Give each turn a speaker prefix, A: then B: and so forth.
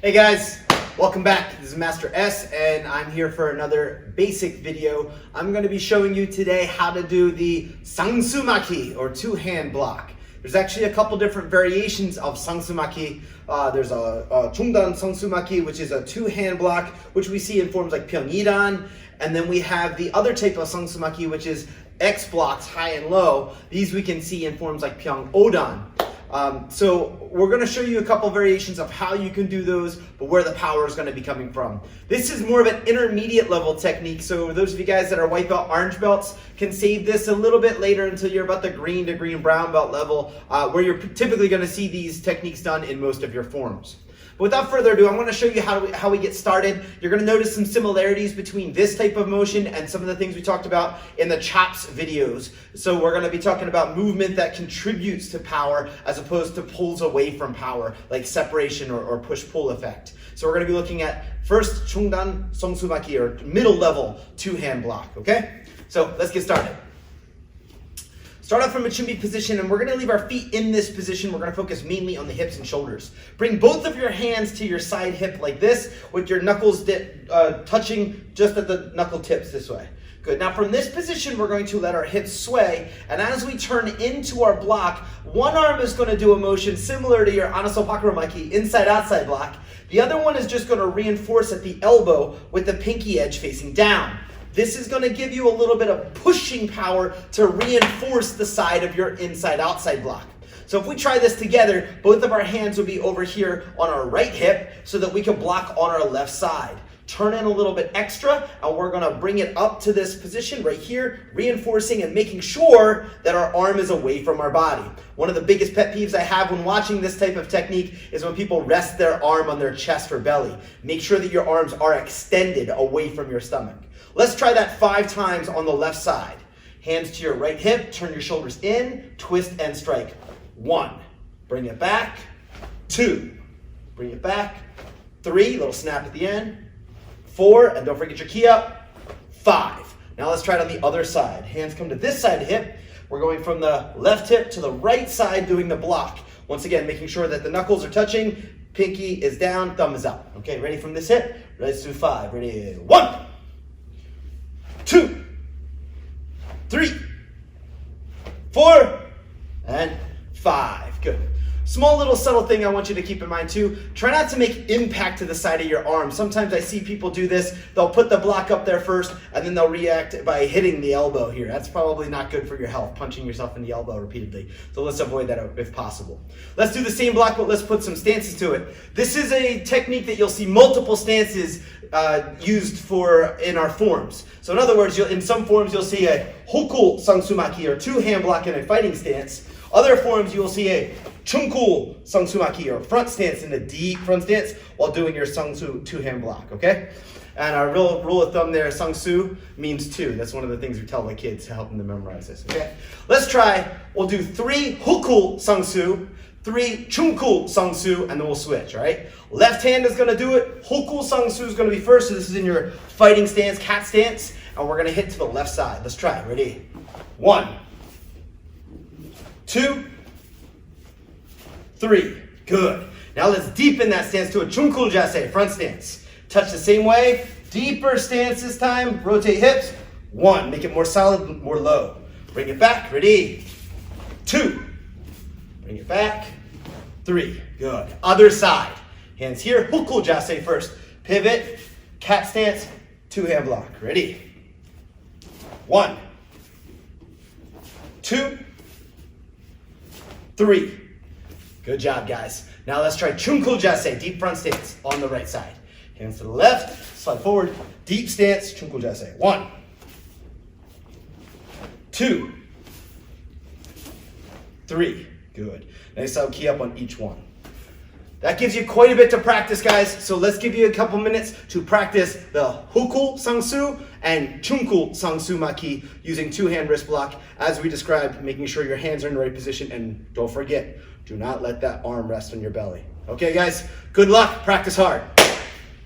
A: Hey guys, welcome back. This is Master S and I'm here for another basic video. I'm going to be showing you today how to do the Sangsumaki or two-hand block. There's actually a couple different variations of Sangsumaki. There's a Chungdan Sangsumaki, which is a two-hand block, which we see in forms like Pyeongidan. And then we have the other type of Sangsumaki, which is X blocks, high and low. These we can see in forms like Pyeongodan. So we're going to show you a couple variations of how you can do those, but where the power is going to be coming from. This is more of an intermediate level technique, so those of you guys that are white belt, orange belts can save this a little bit later until you're about the green to green brown belt level, where you're typically going to see these techniques done in most of your forms. But without further ado, I'm going to show you how we get started. You're going to notice some similarities between this type of motion and some of the things we talked about in the chops videos. So we're going to be talking about movement that contributes to power as opposed to pulls away from power, like separation or push-pull effect. So we're going to be looking at first Chungdan Sangsumaki, or middle level two-hand block, okay? So let's get started. Start off from a chumbi position, and we're going to leave our feet in this position. We're going to focus mainly on the hips and shoulders. Bring both of your hands to your side hip like this, with your knuckles touching just at the knuckle tips this way. Good. Now from this position, we're going to let our hips sway, and as we turn into our block, one arm is going to do a motion similar to your Anaso Pakuromaki, inside-outside block. The other one is just going to reinforce at the elbow with the pinky edge facing down. This is going to give you a little bit of pushing power to reinforce the side of your inside-outside block. So if we try this together, both of our hands will be over here on our right hip so that we can block on our left side. Turn in a little bit extra, and we're going to bring it up to this position right here, reinforcing and making sure that our arm is away from our body. One of the biggest pet peeves I have when watching this type of technique is when people rest their arm on their chest or belly. Make sure that your arms are extended away from your stomach. Let's try that 5 times on the left side. Hands to your right hip, turn your shoulders in, twist and strike. 1, bring it back. 2, bring it back. 3, little snap at the end. 4, and don't forget your key up. 5. Now let's try it on the other side. Hands come to this side of the hip. We're going from the left hip to the right side doing the block. Once again, making sure that the knuckles are touching, pinky is down, thumb is up. Okay, ready from this hip? Let's do 5. Ready? 1, 2, 3, 4, and 5. Good. Small little subtle thing I want you to keep in mind too. Try not to make impact to the side of your arm. Sometimes I see people do this. They'll put the block up there first, and then they'll react by hitting the elbow here. That's probably not good for your health, punching yourself in the elbow repeatedly. So let's avoid that if possible. Let's do the same block, but let's put some stances to it. This is a technique that you'll see multiple stances used for in our forms. So in other words, in some forms you'll see a Hokul Sangsumaki, or two-hand block in a fighting stance. Other forms you will see a Chungkul Sangsumaki, or front stance, in a deep front stance while doing your Sangsu two-hand block, okay? And our real rule of thumb there, Sangsu means 2. That's one of the things we tell the kids to help them to memorize this, okay? Let's try. We'll do 3 Hokul Sangsu, 3 Chungkul Sangsu, and then we'll switch, all right? Left hand is going to do it. Hokul Sangsu is going to be first, so this is in your fighting stance, cat stance, and we're going to hit to the left side. Let's try. Ready? 1, 2, 3. Good. Now let's deepen that stance to a Chungkul Jase, front stance. Touch the same way. Deeper stance this time. Rotate hips. 1. Make it more solid, more low. Bring it back. Ready? 2. Bring it back. 3. Good. Other side. Hands here. Hokul Jase first. Pivot. Cat stance. Two-hand block. Ready? 1, 2, 3. Good job, guys. Now let's try Chungkul Jase, deep front stance on the right side. Hands to the left, slide forward, deep stance, Chungkul Jase. 1, 2, 3. Good. Nice out, key up on each one. That gives you quite a bit to practice, guys. So let's give you a couple minutes to practice the Hokul Sangsu and Chungkul Sangsumaki using two-hand wrist block as we described, making sure your hands are in the right position, and don't forget, do not let that arm rest on your belly. Okay, guys, good luck. Practice hard.